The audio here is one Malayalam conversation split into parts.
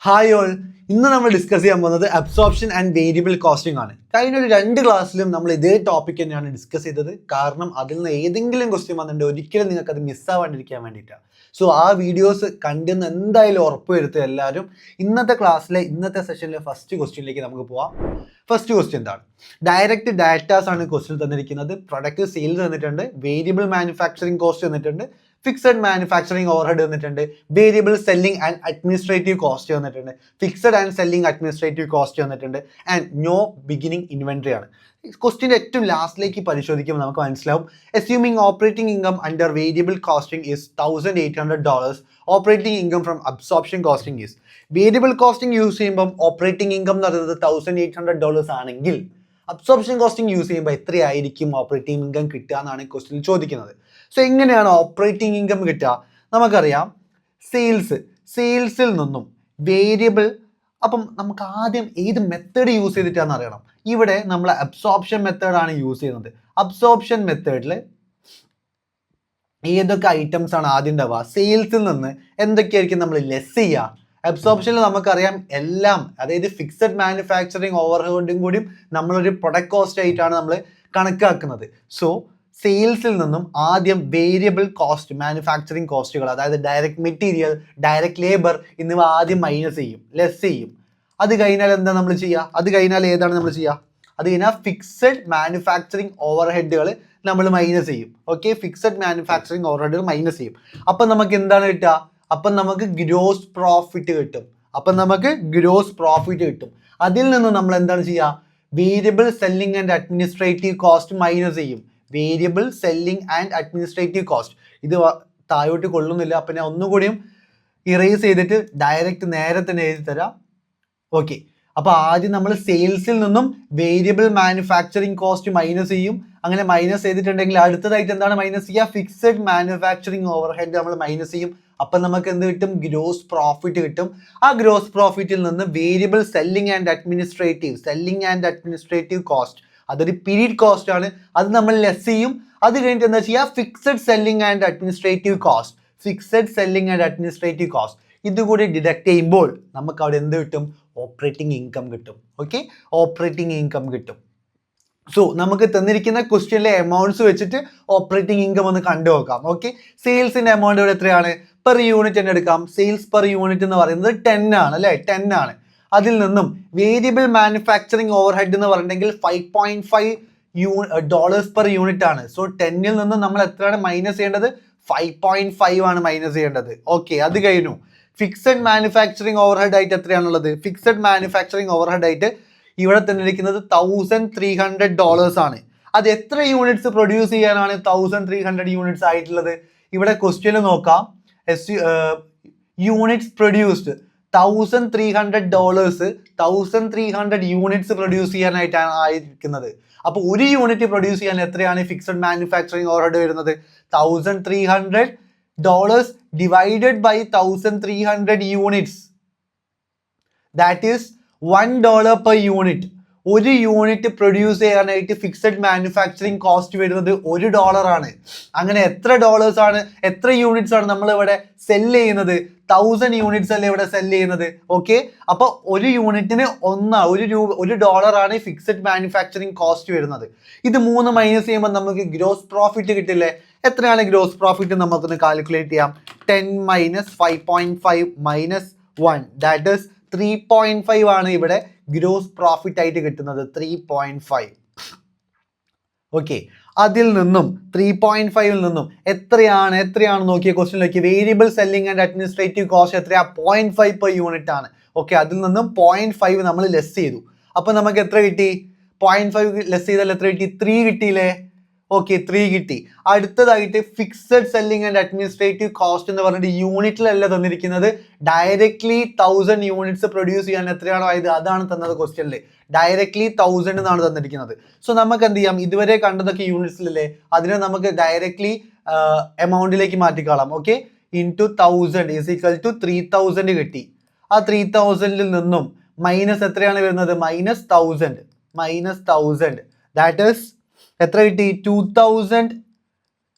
Hi all. ഇന്ന് നമ്മൾ ഡിസ്കസ് ചെയ്യാൻ പോകുന്നത് അബ്സോർപ്ഷൻ ആൻഡ് വേരിയബിൾ കോസ്റ്റിംഗ് ആണ്. കഴിഞ്ഞ ഒരു 2 ക്ലാസ്സിലും നമ്മൾ ഇതേ ടോപ്പിക് തന്നെയാണ് ഡിസ്കസ് ചെയ്തത്. കാരണം അതിൽ നിന്ന് ഏതെങ്കിലും ക്വസ്റ്റ്യൻ വന്നിട്ടുണ്ട് ഒരിക്കലും നിങ്ങൾക്ക് അത് മിസ്സാവാണ്ടിരിക്കാൻ വേണ്ടിയിട്ടാണ്. സോ ആ വീഡിയോസ് കണ്ടെന്ന് എന്തായാലും ഉറപ്പ് വരുത്തുക എല്ലാവരും. ഇന്നത്തെ സെഷനിലെ ഫസ്റ്റ് ക്വസ്റ്റ്യനിലേക്ക് നമുക്ക് പോവാം. ഫസ്റ്റ് ക്വസ്റ്റ്യൻ എന്താണ്? ഡയറക്റ്റ് ഡാറ്റാസ് ആണ് ക്വസ്റ്റ്യൻ തന്നിരിക്കുന്നത്. പ്രൊഡക്റ്റ് സെയിൽ തന്നിട്ടുണ്ട്, വേരിയബിൾ മാനുഫാക്ചറിങ് കോസ്റ്റ് തന്നിട്ടുണ്ട്, ഫിക്സഡ് മാനുഫാക്ചറിങ് ഓവർഹെഡ് വന്നിട്ടുണ്ട്, variable selling and administrative cost വന്നിട്ടുണ്ട്, fixed and selling administrative cost വന്നിട്ടുണ്ട്, ആൻഡ് നോ ബിഗിനിങ് ഇൻവെന്ററി ആണ്. ക്വസ്റ്റ്യൻ്റെ ഏറ്റവും ലാസ്റ്റിലേക്ക് പരിശോധിക്കുമ്പോൾ നമുക്ക് മനസ്സിലാവും. Assuming operating income under variable costing is $1,800, operating income from absorption costing is. Variable costing use ചെയ്യുമ്പം ഓപ്പറേറ്റിംഗ് ഇൻകം എന്ന് പറയുന്നത് $1,800 ആണെങ്കിൽ അബ്സോർപ്ഷൻ കോസ്റ്റിംഗ് യൂസ് ചെയ്യുമ്പോൾ എത്രയായിരിക്കും ഓപ്പറേറ്റിംഗ് ഇൻകം കിട്ടുക എന്നാണ് ക്വസ്റ്റ്യൻ ചോദിക്കുന്നത്. സോ എങ്ങനെയാണ് ഓപ്പറേറ്റിംഗ് ഇൻകം കിട്ടുക? നമുക്കറിയാം സെയിൽസിൽ നിന്നും വേരിയബിൾ. അപ്പം നമുക്ക് ആദ്യം ഏത് മെത്തേഡ് യൂസ് ചെയ്തിട്ടാണെന്ന് അറിയണം. ഇവിടെ നമ്മൾ അബ്സോർപ്ഷൻ മെത്തേഡാണ് യൂസ് ചെയ്യുന്നത്. അബ്സോർപ്ഷൻ മെത്തേഡിൽ ഏതൊക്കെ ഐറ്റംസ് ആണ് ആദ്യം ഉണ്ടാവുക? സെയിൽസിൽ നിന്ന് എന്തൊക്കെയായിരിക്കും നമ്മൾ ലെസ് ചെയ്യുക? അബ്സോർപ്ഷനിൽ നമുക്കറിയാം എല്ലാം, അതായത് ഫിക്സഡ് മാനുഫാക്ചറിങ് ഓവർഹെഡും കൂടിയും നമ്മളൊരു പ്രൊഡക്റ്റ് കോസ്റ്റ് ആയിട്ടാണ് നമ്മൾ കണക്കാക്കുന്നത്. സോ സെയിൽസിൽ നിന്നും ആദ്യം വേരിയബിൾ കോസ്റ്റ്, മാനുഫാക്ചറിങ് കോസ്റ്റുകൾ, അതായത് ഡയറക്റ്റ് മെറ്റീരിയൽ, ഡയറക്റ്റ് ലേബർ എന്നിവ ആദ്യം മൈനസ് ചെയ്യും, ലെസ് ചെയ്യും. അത് കഴിഞ്ഞാൽ എന്താ നമ്മൾ ചെയ്യുക? അത് കഴിഞ്ഞാൽ ഫിക്സഡ് മാനുഫാക്ചറിങ് ഓവർഹെഡുകൾ നമ്മൾ മൈനസ് ചെയ്യും. ഓക്കെ, ഫിക്സഡ് മാനുഫാക്ചറിങ് ഓവർഹെഡുകൾ മൈനസ് ചെയ്യും. അപ്പം നമുക്ക് എന്താണ് കിട്ടുക? അപ്പം നമുക്ക് ഗ്രോസ് പ്രോഫിറ്റ് കിട്ടും. അതിൽ നിന്ന് നമ്മൾ എന്താണ് ചെയ്യുക? Variable selling and administrative cost minus ചെയ്യും. Variable selling and administrative cost ഇത് താഴോട്ട് കൊള്ളുന്നില്ല. അപ്പം ഞാൻ ഒന്നുകൂടിയും ഇറേസ് ചെയ്തിട്ട് ഡയറക്റ്റ് നേരെ തന്നെ എഴുതി തരാം. ഓക്കെ, അപ്പോൾ ആദ്യം നമ്മൾ സെയിൽസിൽ നിന്നും വേരിയബിൾ മാനുഫാക്ചറിങ് കോസ്റ്റ് മൈനസ് ചെയ്യും. അങ്ങനെ മൈനസ് ചെയ്തിട്ടുണ്ടെങ്കിൽ അടുത്തതായിട്ട് എന്താണ് മൈനസ് ചെയ്യുക? ഫിക്സഡ് മാനുഫാക്ചറിങ് ഓവർഹെഡ് നമ്മൾ മൈനസ് ചെയ്യും. അപ്പം നമുക്ക് എന്ത് കിട്ടും? ഗ്രോസ് പ്രോഫിറ്റ് കിട്ടും. ആ ഗ്രോസ് പ്രോഫിറ്റിൽ നിന്ന് variable selling and administrative cost, അതൊരു പീരീഡ് കോസ്റ്റ് ആണ്, അത് നമ്മൾ ലെസ് ചെയ്യും. അത് കഴിഞ്ഞിട്ട് എന്താ ചെയ്യുക? Fixed selling and administrative cost ഇതുകൂടി ഡിഡക്ട് ചെയ്യുമ്പോൾ നമുക്ക് അവിടെ എന്ത് കിട്ടും? ഓപ്പറേറ്റിംഗ് ഇൻകം കിട്ടും. ഓക്കെ, ഓപ്പറേറ്റിംഗ് ഇൻകം കിട്ടും. സോ നമുക്ക് തന്നിരിക്കുന്ന ക്വസ്റ്റ്യനിലെ എമൗണ്ട്സ് വെച്ചിട്ട് ഓപ്പറേറ്റിംഗ് ഇൻകം ഒന്ന് കണ്ടു നോക്കാം. ഓക്കെ, സെയിൽസിന്റെ എമൗണ്ട് ഇവിടെ എത്രയാണ്? പെർ യൂണിറ്റ് തന്നെ എടുക്കാം. സെയിൽസ് പെർ യൂണിറ്റ് എന്ന് പറയുന്നത് 10 ആണ് അല്ലേ? 10 ആണ്. അതിൽ നിന്നും വേരിയബിൾ മാനുഫാക്ചറിങ് ഓവർഹെഡ് എന്ന് പറഞ്ഞിട്ടുണ്ടെങ്കിൽ $5.5 പെർ യൂണിറ്റ് ആണ്. സോ 10ൽ നിന്നും നമ്മൾ എത്രയാണ് മൈനസ് ചെയ്യേണ്ടത്? 5.5 ആണ് മൈനസ് ചെയ്യേണ്ടത്. ഓക്കെ, അത് കഴിഞ്ഞു. ഫിക്സഡ് മാനുഫാക്ചറിങ് ഓവർഹെഡ് ആയിട്ട് എത്രയാണുള്ളത്? ഫിക്സഡ് മാനുഫാക്ചറിങ് ഓവർഹെഡ് ആയിട്ട് ഇവിടെ തന്നിരിക്കുന്നത് $1,300 ആണ്. അത് എത്ര യൂണിറ്റ്സ് പ്രൊഡ്യൂസ് ചെയ്യാനാണ് 1300 യൂണിറ്റ്സ് ആയിട്ടുള്ളത്? ഇവിടെ ക്വസ്റ്റ്യനിൽ നോക്കാം. യൂണിറ്റ്സ് പ്രൊഡ്യൂസ്ഡ് $1,300 1300 യൂണിറ്റ്സ് പ്രൊഡ്യൂസ് ചെയ്യാനായിട്ടാണ് ആയിരിക്കുന്നത്. അപ്പോൾ ഒരു യൂണിറ്റ് പ്രൊഡ്യൂസ് ചെയ്യാൻ എത്രയാണ് ഫിക്സഡ് മാനുഫാക്ചറിങ് ഓവർഹെഡ് വരുന്നത്? $1,300 divided by 1300 units, that is $1 per unit. ഒരു യൂണിറ്റ് പ്രൊഡ്യൂസ് ചെയ്യാനായിട്ട് ഫിക്സഡ് മാനുഫാക്ചറിങ് കോസ്റ്റ് വരുന്നത് $1 ആണ്. അങ്ങനെ എത്ര യൂണിറ്റ്സ് ആണ് നമ്മൾ ഇവിടെ സെല് ചെയ്യുന്നത്? 1000 യൂണിറ്റ്സ് അല്ലേ ഇവിടെ സെല് ചെയ്യുന്നത്. ഓക്കെ, അപ്പോൾ ഒരു യൂണിറ്റിന് $1 ആണ് ഫിക്സഡ് മാനുഫാക്ചറിങ് കോസ്റ്റ് വരുന്നത്. ഇത് 3 മൈനസ് ചെയ്യുമ്പോൾ നമുക്ക് ഗ്രോസ് പ്രോഫിറ്റ് കിട്ടില്ലേ? എത്രയാണ് ഗ്രോസ് പ്രോഫിറ്റ്? നമുക്കൊന്ന് കാൽക്കുലേറ്റ് ചെയ്യാം. 10 മൈനസ് 5.5 മൈനസ് 1, ദാറ്റ് ഈസ് 3.5 ആണ് ഇവിടെ ഗ്രോസ് പ്രോഫിറ്റ് ആയിട്ട് കിട്ടുന്നത്. 3.5. ഓക്കെ, അതിൽ നിന്നും 3.5ൽ നിന്നും എത്രയാണ് നോക്കിയ ക്വസ്റ്റ്യനിലേക്ക്? Variable selling and administrative cost എത്രയാ? 0.5 പെർ യൂണിറ്റ് ആണ്. ഓക്കെ, അതിൽ നിന്നും 0.5 നമ്മൾ ലെസ് ചെയ്തു. അപ്പൊ നമുക്ക് എത്ര കിട്ടി? 0.5 ലെസ് ചെയ്താൽ എത്ര കിട്ടി? 3 കിട്ടിയില്ലേ? ഓക്കെ, 3 കിട്ടി. അടുത്തതായിട്ട് fixed selling and administrative cost എന്ന് പറഞ്ഞിട്ട് യൂണിറ്റിലല്ല തന്നിരിക്കുന്നത്, ഡയറക്ട്ലി 1000 യൂണിറ്റ്സ് പ്രൊഡ്യൂസ് ചെയ്യാൻ എത്രയാണോ ആയത് അതാണ് തന്നത് ക്വസ്റ്റ്യനിൽ. ഡയറക്ട്ലി 1000 എന്നാണ് തന്നിരിക്കുന്നത്. സോ നമുക്ക് എന്ത് ചെയ്യാം? ഇതുവരെ കണ്ടതൊക്കെ യൂണിറ്റ്സിലല്ലേ, അതിനെ നമുക്ക് ഡയറക്ട്ലി എമൗണ്ടിലേക്ക് മാറ്റിക്കാളാം. Okay, into 1000 is equal to 3000 കിട്ടി. ആ 3000ൽ നിന്നും മൈനസ് എത്രയാണ് വരുന്നത്? മൈനസ് 1000. ദാറ്റ് ഈസ് എത്ര കിട്ടി? 2000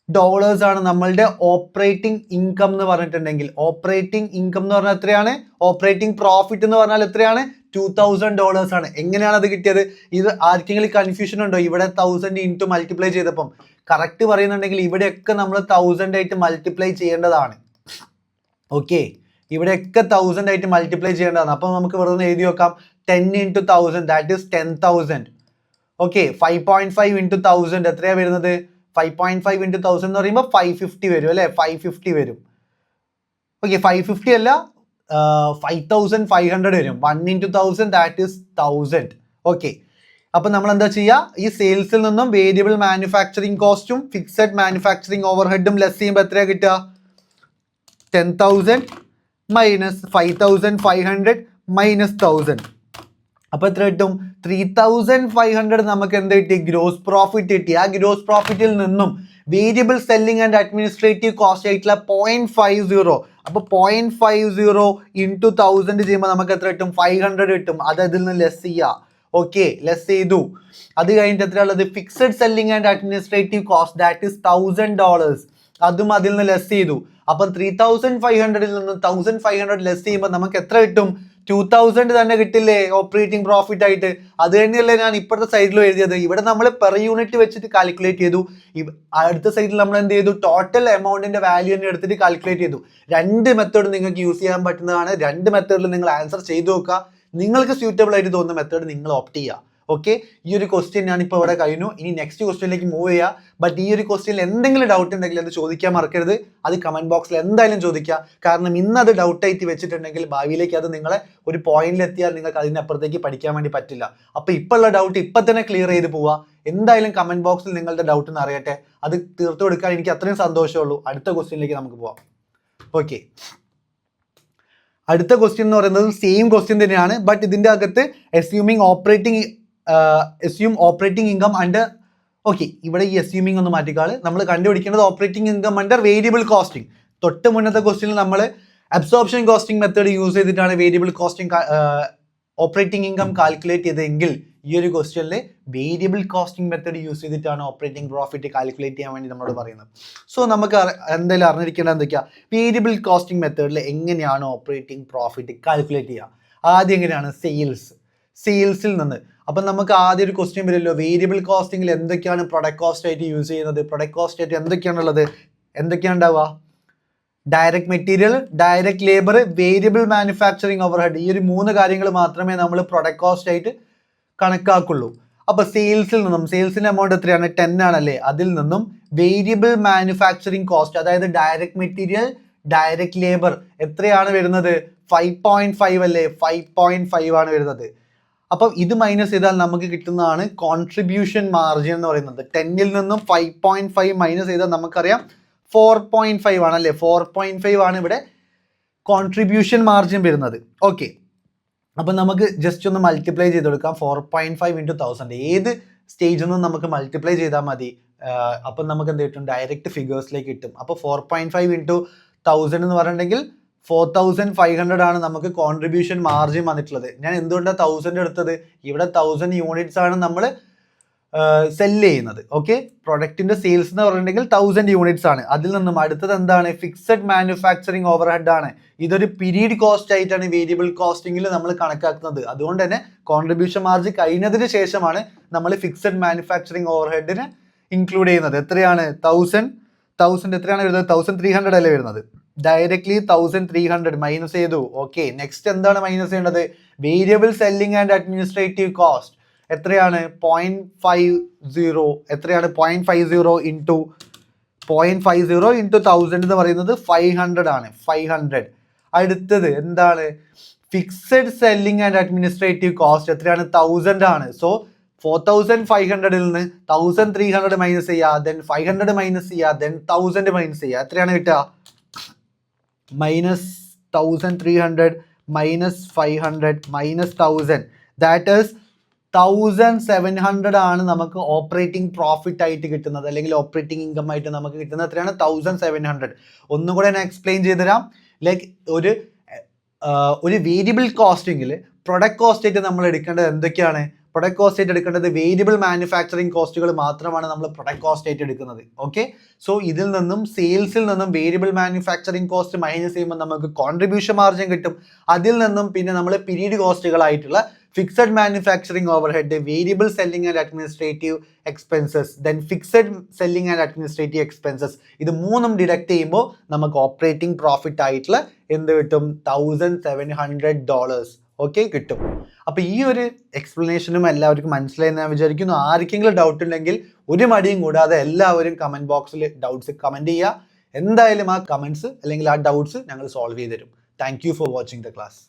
ഡോളേഴ്സ് ആണ് നമ്മളുടെ ഓപ്പറേറ്റിംഗ് ഇൻകം എന്ന് പറഞ്ഞിട്ടുണ്ടെങ്കിൽ. ഓപ്പറേറ്റിംഗ് ഇൻകം എന്ന് പറഞ്ഞാൽ എത്രയാണ്? ഓപ്പറേറ്റിംഗ് പ്രോഫിറ്റ് എന്ന് പറഞ്ഞാൽ എത്രയാണ്? $2000 ആണ്. എങ്ങനെയാണ് അത് കിട്ടിയത്? ഇത് ആർക്കെങ്കിലും കൺഫ്യൂഷൻ ഉണ്ടോ? ഇവിടെ 1000 ഇൻറ്റു മൾട്ടിപ്ലൈ ചെയ്തപ്പം കറക്റ്റ് പറയുന്നുണ്ടെങ്കിൽ ഇവിടെയൊക്കെ നമ്മൾ 1000 ആയിട്ട് മൾട്ടിപ്ലൈ ചെയ്യേണ്ടതാണ്. ഓക്കെ, ഇവിടെയൊക്കെ 1000 ആയിട്ട് മൾട്ടിപ്ലൈ ചെയ്യേണ്ടതാണ്. അപ്പം നമുക്ക് വെറുതെ എഴുതി വെക്കാം 10 into 1000 that is 10,000. Okay, 5.5 into 1000 എത്രയാണ് വരുന്നത്? 5.5 ഇൻറ്റു 1000 എന്ന് പറയുമ്പോൾ 550 വരും അല്ലേ? 550 വരും. ഓക്കെ, 550 അല്ല 5500 വരും. 1 ഇൻറ്റു 1000 ദാറ്റ് ഈസ് 1000. ഓക്കെ, അപ്പം നമ്മൾ എന്താ ചെയ്യുക? ഈ സെയിൽസിൽ നിന്നും വേരിയബിൾ മാനുഫാക്ചറിങ് കോസ്റ്റും ഫിക്സഡ് മാനുഫാക്ചറിങ് ഓവർ ഹെഡും ലെസ് ചെയ്യുമ്പോൾ എത്രയാണ് കിട്ടുക? 10,000 മൈനസ് 5500 മൈനസ് 1000. അപ്പോൾ എത്ര കിട്ടും? 3500 നമുക്ക് എന്ത് കിട്ടി? ഗ്രോസ് പ്രോഫിറ്റ് കിട്ടി. ആ ഗ്രോസ് പ്രോഫിറ്റിൽ നിന്നും variable selling and administrative cost ആയിട്ടുള്ള 0.50, അപ്പോൾ 0.50 ഇൻറ്റു 1000 ചെയ്യുമ്പോൾ നമുക്ക് എത്ര കിട്ടും? 500 കിട്ടും. അത് അതിൽ നിന്ന് ലെസ് ചെയ്യുക. ഓക്കെ, ലെസ് ചെയ്തു. അത് കഴിഞ്ഞിട്ട് എത്രയുള്ളത്? Fixed selling and administrative cost that is $1000. അതും അതിൽ നിന്ന് ലെസ് ചെയ്തു. അപ്പം 3500 നിന്ന് 1500 ലെസ് ചെയ്യുമ്പോൾ നമുക്ക് എത്ര കിട്ടും? 2000 തന്നെ കിട്ടില്ലേ ഓപ്പറേറ്റിംഗ് പ്രോഫിറ്റ് ആയിട്ട്? അത് തന്നെയല്ലേ ഞാൻ ഇപ്പോഴത്തെ സൈഡിലും എഴുതിയത്. ഇവിടെ നമ്മൾ പെർ യൂണിറ്റ് വെച്ചിട്ട് കാൽക്കുലേറ്റ് ചെയ്തു. അടുത്ത സൈഡിൽ നമ്മൾ എന്ത് ചെയ്തു? ടോട്ടൽ എമൗണ്ടിന്റെ വാല്യൂ തന്നെ എടുത്തിട്ട് കാൽക്കുലേറ്റ് ചെയ്തു. രണ്ട് മെത്തേഡ് നിങ്ങൾക്ക് യൂസ് ചെയ്യാൻ പറ്റുന്നതാണ്. രണ്ട് മെത്തേഡിൽ നിങ്ങൾ ആൻസർ ചെയ്തു നോക്കുക. നിങ്ങൾക്ക് സ്യൂട്ടബിൾ ആയിട്ട് തോന്നുന്ന മെത്തേഡ് നിങ്ങൾ ഓപ്റ്റ് ചെയ്യുക. ഓക്കെ, ഈ ഒരു ക്വസ്റ്റ്യൻ ഞാനിപ്പോൾ ഇവിടെ കഴിഞ്ഞു. ഇനി നെക്സ്റ്റ് ക്വസ്റ്റ്യനിലേക്ക് മൂവ് ചെയ്യുക. ബട്ട് ഈ ഒരു ക്വസ്റ്റ്യനിൽ എന്തെങ്കിലും ഡൗട്ട് ഉണ്ടെങ്കിൽ അത് ചോദിക്കാൻ മറക്കരുത്. അത് കമന്റ് ബോക്സിൽ എന്തായാലും ചോദിക്കുക. കാരണം ഇന്ന് അത് ഡൗട്ടായിട്ട് വെച്ചിട്ടുണ്ടെങ്കിൽ ഭാവിയിലേക്ക് അത് നിങ്ങളെ ഒരു പോയിന്റിൽ എത്തിയാൽ നിങ്ങൾക്ക് അതിനപ്പുറത്തേക്ക് പഠിക്കാൻ വേണ്ടി പറ്റില്ല. അപ്പോൾ ഇപ്പോൾ ഉള്ള ഡൗട്ട് ഇപ്പം തന്നെ ക്ലിയർ ചെയ്ത് പോവുക. എന്തായാലും കമന്റ് ബോക്സിൽ നിങ്ങളുടെ ഡൗട്ട് എന്ന് അറിയട്ടെ. അത് തീർത്തു കൊടുക്കാൻ എനിക്ക് അത്രയും സന്തോഷമുള്ളൂ. അടുത്ത ക്വസ്റ്റ്യനിലേക്ക് നമുക്ക് പോവാം. ഓക്കെ, അടുത്ത ക്വസ്റ്റ്യൻ എന്ന് പറയുന്നത് സെയിം ക്വസ്റ്റ്യൻ തന്നെയാണ്. ബട്ട് ഇതിൻ്റെ അകത്ത് assume operating income under. Okay, ഇവിടെ ഈ അസ്യൂമിംഗ് ഒന്ന് മാറ്റിക്കാള്. നമ്മൾ കണ്ടുപിടിക്കേണ്ടത് operating income under variable costing. തൊട്ട് മുന്നത്തെ ക്വസ്റ്റ്യനിൽ നമ്മൾ അബ്സോർപ്ഷൻ കോസ്റ്റിംഗ് മെത്തേഡ് യൂസ് ചെയ്തിട്ടാണ് variable costing operating income calculate ചെയ്തതെങ്കിൽ ഈ ഒരു ക്വസ്റ്റ്യനിൽ വേരിയബിൾ കോസ്റ്റിംഗ് മെത്തേഡ് യൂസ് ചെയ്തിട്ടാണ് ഓപ്പറേറ്റിംഗ് പ്രോഫിറ്റ് കാൽക്കുലേറ്റ് ചെയ്യാൻ വേണ്ടി നമ്മളോട് പറയുന്നത്. സോ നമുക്ക് എന്തായാലും അറിഞ്ഞിരിക്കേണ്ടത് എന്തൊക്കെയാണ്? വേരിയബിൾ കോസ്റ്റിംഗ് മെത്തേഡിൽ എങ്ങനെയാണ് ഓപ്പറേറ്റിംഗ് പ്രോഫിറ്റ് കാൽക്കുലേറ്റ് ചെയ്യുക? ആദ്യം എങ്ങനെയാണ്? സെയിൽസിൽ നിന്ന്. അപ്പം നമുക്ക് ആദ്യം ഒരു ക്വസ്റ്റ്യൻ വരുമല്ലോ, വേരിയബിൾ കോസ്റ്റിംഗിൽ എന്തൊക്കെയാണ് പ്രൊഡക്റ്റ് കോസ്റ്റ് ആയിട്ട് യൂസ് ചെയ്യുന്നത്? പ്രൊഡക്റ്റ് കോസ്റ്റ് ആയിട്ട് എന്തൊക്കെയാണുള്ളത്? എന്തൊക്കെയാണ് ഉണ്ടാവുക? Direct material, direct labour, variable manufacturing overhead. ഈ ഒരു 3 കാര്യങ്ങൾ മാത്രമേ നമ്മൾ പ്രൊഡക്റ്റ് കോസ്റ്റ് ആയിട്ട് കണക്കാക്കുള്ളൂ. അപ്പോൾ സെയിൽസിൻ്റെ എമൗണ്ട് എത്രയാണ്? 10 ആണല്ലേ? അതിൽ നിന്നും വേരിയബിൾ മാനുഫാക്ചറിങ് കോസ്റ്റ്, അതായത് ഡയറക്റ്റ് മെറ്റീരിയൽ, ഡയറക്റ്റ് ലേബർ എത്രയാണ് വരുന്നത്? 5.5 അല്ലേ? 5.5 ആണ് വരുന്നത്. അപ്പം ഇത് മൈനസ് ചെയ്താൽ നമുക്ക് കിട്ടുന്നതാണ് കോൺട്രിബ്യൂഷൻ മാർജിൻ എന്ന് പറയുന്നത്. 10ൽ നിന്നും 5.5 മൈനസ് ചെയ്താൽ നമുക്കറിയാം 4.5 ആണല്ലേ? 4.5 ആണ് ഇവിടെ കോൺട്രിബ്യൂഷൻ മാർജിൻ വരുന്നത്. ഓക്കെ, അപ്പം നമുക്ക് ജസ്റ്റ് ഒന്ന് മൾട്ടിപ്ലൈ ചെയ്ത് കൊടുക്കാം. 4.5 ഇൻറ്റു 1000 ഏത് സ്റ്റേജിൽ നിന്നും നമുക്ക് മൾട്ടിപ്ലൈ ചെയ്താൽ മതി. അപ്പം നമുക്ക് എന്ത് കിട്ടും? ഡയറക്റ്റ് ഫിഗേഴ്സിലേക്ക് കിട്ടും. അപ്പോൾ 4.5 ഇൻറ്റു 1000 എന്ന് പറഞ്ഞിട്ടുണ്ടെങ്കിൽ 4500 ആണ് നമുക്ക് കോൺട്രിബ്യൂഷൻ മാർജിൻ വന്നിട്ടുള്ളത്. ഞാൻ എന്തുകൊണ്ടാണ് 1000 എടുത്തത്? ഇവിടെ 1000 യൂണിറ്റ്സ് ആണ് നമ്മൾ സെല്ല് ചെയ്യുന്നത്. ഓക്കെ, പ്രൊഡക്റ്റിന്റെ സെയിൽസ് എന്ന് പറഞ്ഞിട്ടുണ്ടെങ്കിൽ 1000 യൂണിറ്റ്സ് ആണ്. അതിൽ നിന്നും അടുത്തത് എന്താണ്? ഫിക്സഡ് മാനുഫാക്ചറിങ് ഓവർഹെഡ് ആണ്. ഇതൊരു പീരീഡ് കോസ്റ്റ് ആയിട്ടാണ് വേരിയബിൾ കോസ്റ്റിംഗിൽ നമ്മൾ കണക്കാക്കുന്നത്. അതുകൊണ്ട് തന്നെ കോൺട്രിബ്യൂഷൻ മാർജിൻ കഴിഞ്ഞതിന് ശേഷമാണ് നമ്മൾ ഫിക്സഡ് മാനുഫാക്ചറിങ് ഓവർഹെഡിന് ഇൻക്ലൂഡ് ചെയ്യുന്നത്. എത്രയാണ്? 1000 എത്രയാണ് വരുന്നത്? 1300 അല്ലേ വരുന്നത്? ഡയറക്ട്ലി 1300 മൈനസ് ചെയ്തു. ഓക്കെ, നെക്സ്റ്റ് എന്താണ് മൈനസ് ചെയ്യേണ്ടത്? Variable selling and administrative cost എത്രയാണ്? 0.50. എത്രയാണ്? 0.50 ഇൻറ്റു 1000 എന്ന് പറയുന്നത് 500 ആണ്. 500. അടുത്തത് എന്താണ്? Fixed selling and administrative cost എത്രയാണ്? 1000 ആണ്. സോ 4500 നിന്ന് 1300 മൈനസ് ചെയ്യുക, ദെൻ 500 മൈനസ് ചെയ്യുക, ദെൻ 1000 മൈനസ് ചെയ്യുക. എത്രയാണ് കിട്ടുക? Minus 1300 minus 500 minus 1000 that is 1700 ആണ് നമുക്ക് ഓപ്പറേറ്റിംഗ് പ്രോഫിറ്റ് ആയിട്ട് കിട്ടുന്നത്, അല്ലെങ്കിൽ ഓപ്പറേറ്റിംഗ് ഇൻകം ആയിട്ട് നമുക്ക് കിട്ടുന്നത്. എത്രയാണ്? 1700. ഒന്നും കൂടെ ഞാൻ എക്സ്പ്ലെയിൻ ചെയ്തുതരാം. ലൈക്ക് ഒരു വേരിയബിൾ കോസ്റ്റിങ്ങിൽ പ്രൊഡക്റ്റ് കോസ്റ്റ് ആയിട്ട് നമ്മൾ എടുക്കേണ്ടത് എന്തൊക്കെയാണ്? പ്രൊഡക്റ്റ് കോസ്റ്റ് ആയിട്ട് എടുക്കേണ്ടത് വേരിയബിൾ മാനുഫാക്ചറിങ് കോസ്റ്റുകൾ മാത്രമാണ് നമ്മൾ പ്രൊഡക്റ്റ് കോസ്റ്റ് ആയിട്ട് എടുക്കുന്നത്. ഓക്കെ, സോ ഇതിൽ നിന്നും സെയിൽസിൽ നിന്നും വേരിയബിൾ മാനുഫാക്ചറിങ് കോസ്റ്റ് മൈനസ് ചെയ്യുമ്പോൾ നമുക്ക് കോൺട്രിബ്യൂഷൻ മാർജിൻ കിട്ടും. അതിൽ നിന്നും പിന്നെ നമ്മൾ പീരീഡ് കോസ്റ്റുകളായിട്ടുള്ള fixed manufacturing overhead, variable selling and administrative expenses, then fixed selling and administrative expenses, ഇത് മൂന്നും ഡിഡക്ട് ചെയ്യുമ്പോൾ നമുക്ക് ഓപ്പറേറ്റിംഗ് പ്രോഫിറ്റ് ആയിട്ടുള്ള എന്ത് കിട്ടും? $1,700 ഓക്കെ കിട്ടും. അപ്പോൾ ഈ ഒരു എക്സ്പ്ലനേഷനും എല്ലാവർക്കും മനസ്സിലായെന്ന് ഞാൻ വിചാരിക്കുന്നു. ആർക്കെങ്കിലും ഡൗട്ട് ഉണ്ടെങ്കിൽ ഒരു മടിയും കൂടാതെ എല്ലാവരും കമൻറ്റ് ബോക്സിൽ ഡൗട്ട്സ് കമൻറ്റ് ചെയ്യുക. എന്തായാലും ആ കമൻറ്റ്സ് അല്ലെങ്കിൽ ആ ഡൗട്ട്സ് ഞങ്ങൾ സോൾവ് ചെയ്ത് തരും. Thank you for watching the class.